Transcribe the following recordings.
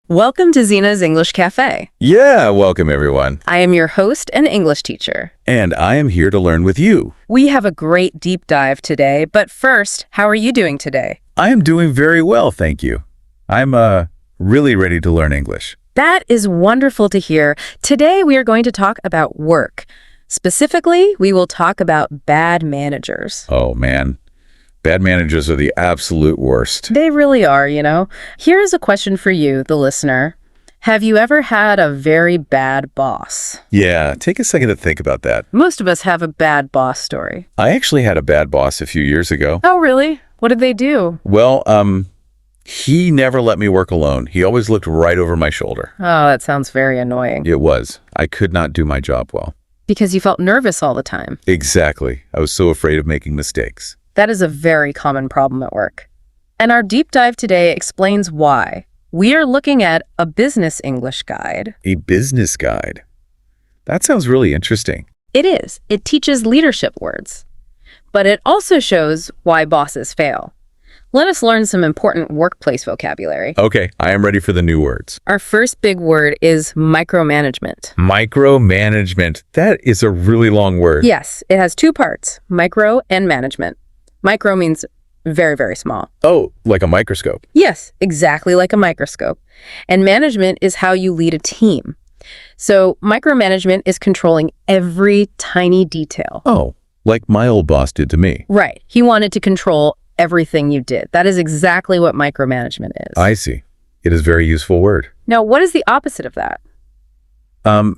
Welcome to Zena's English Cafe. Yeah, welcome everyone. I am your host and English teacher. And I am here to learn with you. We have a great deep dive today, but first, how are you doing today? I am doing very well, thank you. I'm really ready to learn English. That is wonderful to hear. Today we are going to talk about work. Specifically, we will talk about bad managers. Oh man, bad managers are the absolute worst. They really are, you know. Here is a question for you, the listener. Have you ever had a very bad boss? Yeah, take a second to think about that. Most of us have a bad boss story. I actually had a bad boss a few years ago. Oh, really? What did they do? Well, he never let me work alone. He always looked right over my shoulder. Oh, that sounds very annoying. It was. I could not do my job well. Because you felt nervous all the time. Exactly. I was so afraid of making mistakes. That is a very common problem at work. And our deep dive today explains why. We are looking at a business English guide. A business guide. That sounds really interesting. It is. It teaches leadership words. But it also shows why bosses fail. Let us learn some important workplace vocabulary. Okay, I am ready for the new words. Our first big word is micromanagement. Micromanagement. That is a really long word. Yes, it has two parts, micro and management. Micro means very, very small. Oh, like a microscope. Yes, exactly like a microscope. And management is how you lead a team. So micromanagement is controlling every tiny detail. Oh, like my old boss did to me. Right. He wanted to control everything you did. That is exactly what micromanagement is. I see. It is a very useful word. Now, what is the opposite of that?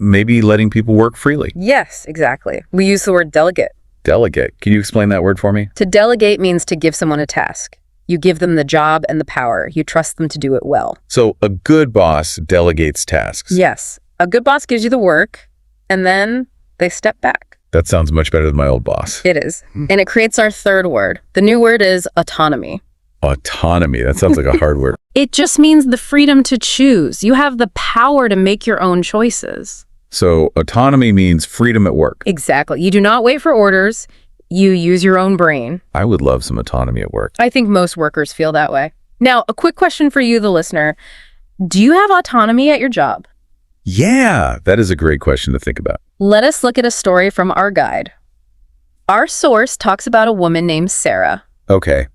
Maybe letting people work freely. Yes, exactly. We use the word delegate. Delegate. Can you explain that word for me? To delegate means to give someone a task. You give them the job and the power. You trust them to do it well. So a good boss delegates tasks. Yes. A good boss gives you the work, and then they step back. That sounds much better than my old boss. It is. And it creates our third word. The new word is autonomy. Autonomy. That sounds like a hard word. It just means the freedom to choose. You have the power to make your own choices. So autonomy means freedom at work. Exactly. You do not wait for orders. You use your own brain. I would love some autonomy at work. I think most workers feel that way. Now, a quick question for you, the listener. Do you have autonomy at your job? Yeah, that is a great question to think about. Let us look at a story from our guide. Our source talks about a woman named Sarah. Okay.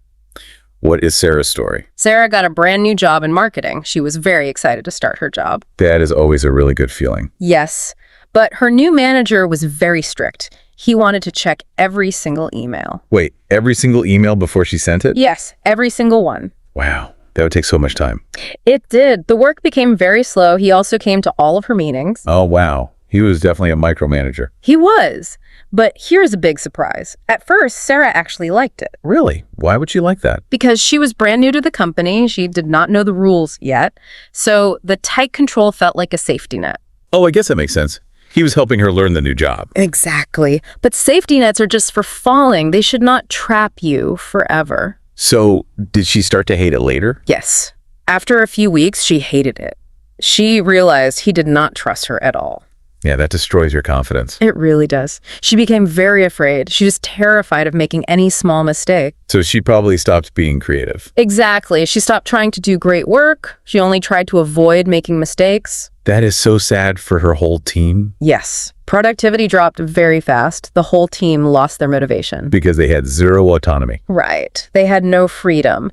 What is Sarah's story? Sarah got a brand new job in marketing. She was very excited to start her job. That is always a really good feeling. Yes, but her new manager was very strict. He wanted to check every single email. Wait, every single email before she sent it? Yes, every single one. Wow, that would take so much time. It did. The work became very slow. He also came to all of her meetings. Oh, wow. He was definitely a micromanager. He was. But here's a big surprise. At first, Sarah actually liked it. Really? Why would she like that? Because she was brand new to the company. She did not know the rules yet. So the tight control felt like a safety net. Oh, I guess that makes sense. He was helping her learn the new job. Exactly. But safety nets are just for falling. They should not trap you forever. So, did she start to hate it later? Yes. After a few weeks, she hated it. She realized he did not trust her at all. Yeah, that destroys your confidence. It really does. She became very afraid. She was terrified of making any small mistake. So she probably stopped being creative. Exactly. She stopped trying to do great work. She only tried to avoid making mistakes. That is so sad for her whole team. Yes. Productivity dropped very fast. The whole team lost their motivation. Because they had zero autonomy. Right. They had no freedom.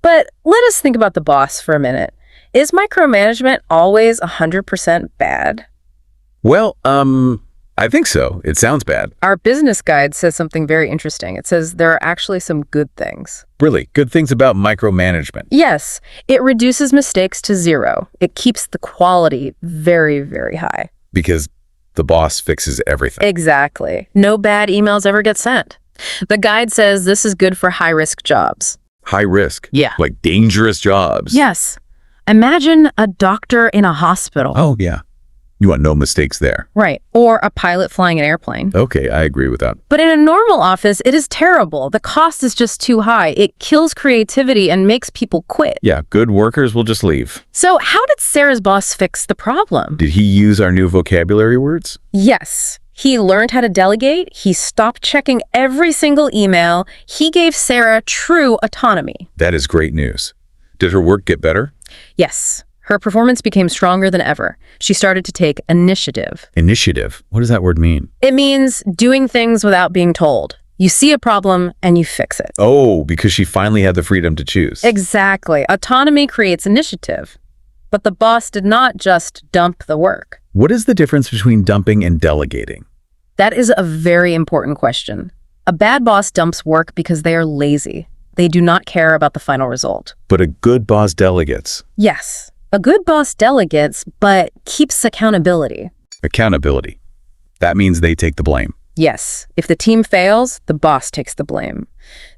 But let us think about the boss for a minute. Is micromanagement always 100% bad? Well, I think so. It sounds bad. Our business guide says something very interesting. It says there are actually some good things. Really, good things about micromanagement. Yes, it reduces mistakes to zero. It keeps the quality very, very high. Because the boss fixes everything. Exactly. No bad emails ever get sent. The guide says this is good for high-risk jobs. High risk? Yeah. Like dangerous jobs? Yes. Imagine a doctor in a hospital. Oh, yeah. You want no mistakes there. Right. Or a pilot flying an airplane. Okay, I agree with that. But in a normal office, it is terrible. The cost is just too high. It kills creativity and makes people quit. Yeah, good workers will just leave. So how did Sarah's boss fix the problem? Did he use our new vocabulary words? Yes. He learned how to delegate. He stopped checking every single email. He gave Sarah true autonomy. That is great news. Did her work get better? Yes. Her performance became stronger than ever. She started to take initiative. Initiative. What does that word mean? It means doing things without being told. You see a problem and you fix it. Oh, because she finally had the freedom to choose. Exactly. Autonomy creates initiative. But the boss did not just dump the work. What is the difference between dumping and delegating? That is a very important question. A bad boss dumps work because they are lazy. They do not care about the final result. But a good boss delegates. Yes, a good boss delegates, but keeps accountability. Accountability. That means they take the blame. Yes, if the team fails, the boss takes the blame.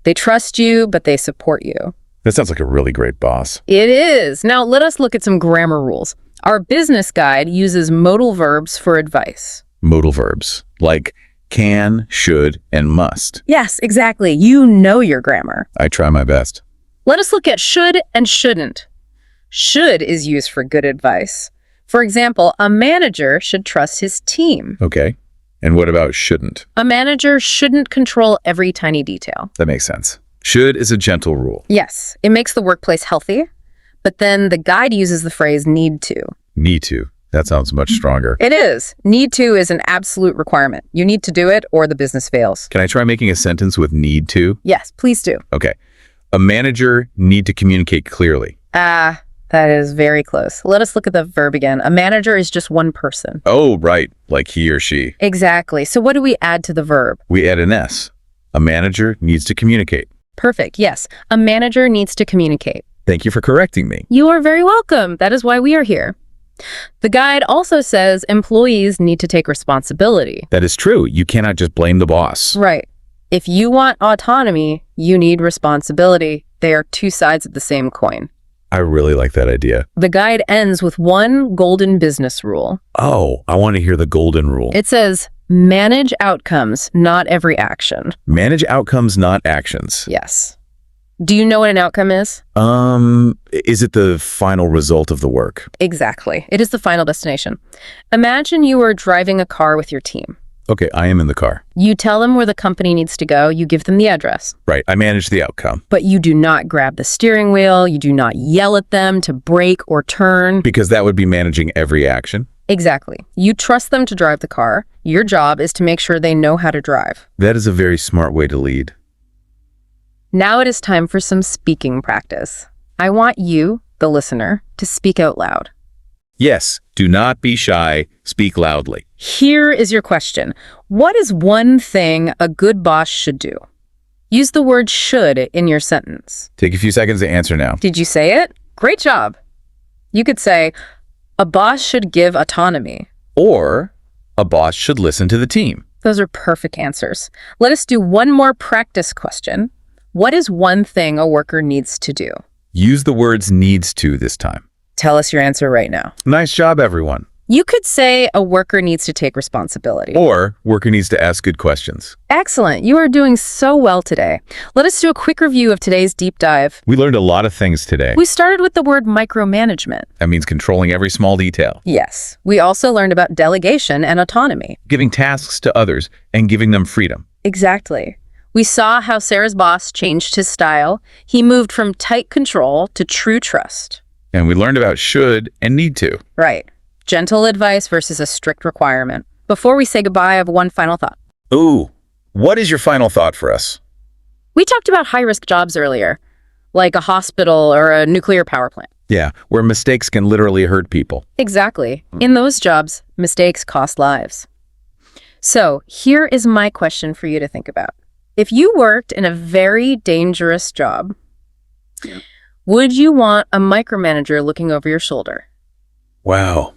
They trust you, but they support you. That sounds like a really great boss. It is. Now let us look at some grammar rules. Our business guide uses modal verbs for advice. Modal verbs, like can, should, and must. Yes, exactly. You know your grammar. I try my best. Let us look at should and shouldn't. Should is used for good advice. For example, a manager should trust his team. Okay. And what about shouldn't? A manager shouldn't control every tiny detail. That makes sense. Should is a gentle rule. Yes, it makes the workplace healthy, but then the guide uses the phrase need to. Need to. That sounds much stronger. It is. Need to is an absolute requirement. You need to do it or the business fails. Can I try making a sentence with need to? Yes, please do. Okay. A manager need to communicate clearly. That is very close. Let us look at the verb again. A manager is just one person. Oh, right. Like he or she. Exactly. So what do we add to the verb? We add an S. A manager needs to communicate. Perfect. Yes. A manager needs to communicate. Thank you for correcting me. You are very welcome. That is why we are here. The guide also says employees need to take responsibility. That is true. You cannot just blame the boss. Right. If you want autonomy, you need responsibility. They are two sides of the same coin. I really like that idea. The guide ends with one golden business rule. Oh, I want to hear the golden rule. It says, manage outcomes, not every action. Manage outcomes, not actions. Yes. Do you know what an outcome is? Is it the final result of the work? Exactly. It is the final destination. Imagine you are driving a car with your team. Okay, I am in the car. You tell them where the company needs to go. You give them the address. Right, I manage the outcome. But you do not grab the steering wheel. You do not yell at them to brake or turn. Because that would be managing every action. Exactly. You trust them to drive the car. Your job is to make sure they know how to drive. That is a very smart way to lead. Now it is time for some speaking practice. I want you, the listener, to speak out loud. Yes, do not be shy. Speak loudly. Here is your question. What is one thing a good boss should do? Use the word should in your sentence. Take a few seconds to answer now. Did you say it? Great job. You could say, a boss should give autonomy. Or, a boss should listen to the team. Those are perfect answers. Let us do one more practice question. What is one thing a worker needs to do? Use the words needs to this time. Tell us your answer right now. Nice job, everyone. You could say a worker needs to take responsibility. Or, worker needs to ask good questions. Excellent. You are doing so well today. Let us do a quick review of today's deep dive. We learned a lot of things today. We started with the word micromanagement. That means controlling every small detail. Yes. We also learned about delegation and autonomy. Giving tasks to others and giving them freedom. Exactly. We saw how Sarah's boss changed his style. He moved from tight control to true trust. And we learned about should and need to. Right. Gentle advice versus a strict requirement. Before we say goodbye, I have one final thought. Ooh, what is your final thought for us? We talked about high-risk jobs earlier, like a hospital or a nuclear power plant. Yeah, where mistakes can literally hurt people. Exactly. In those jobs, mistakes cost lives. So here is my question for you to think about. If you worked in a very dangerous job, would you want a micromanager looking over your shoulder? Wow,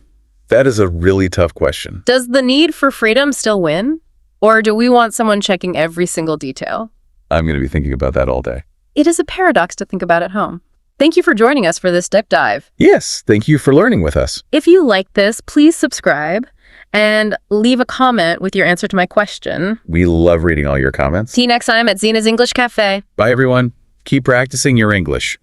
that is a really tough question. Does the need for freedom still win? Or do we want someone checking every single detail? I'm going to be thinking about that all day. It is a paradox to think about at home. Thank you for joining us for this deep dive. Yes, thank you for learning with us. If you like this, please subscribe and leave a comment with your answer to my question. We love reading all your comments. See you next time at Zena's English Cafe. Bye, everyone. Keep practicing your English.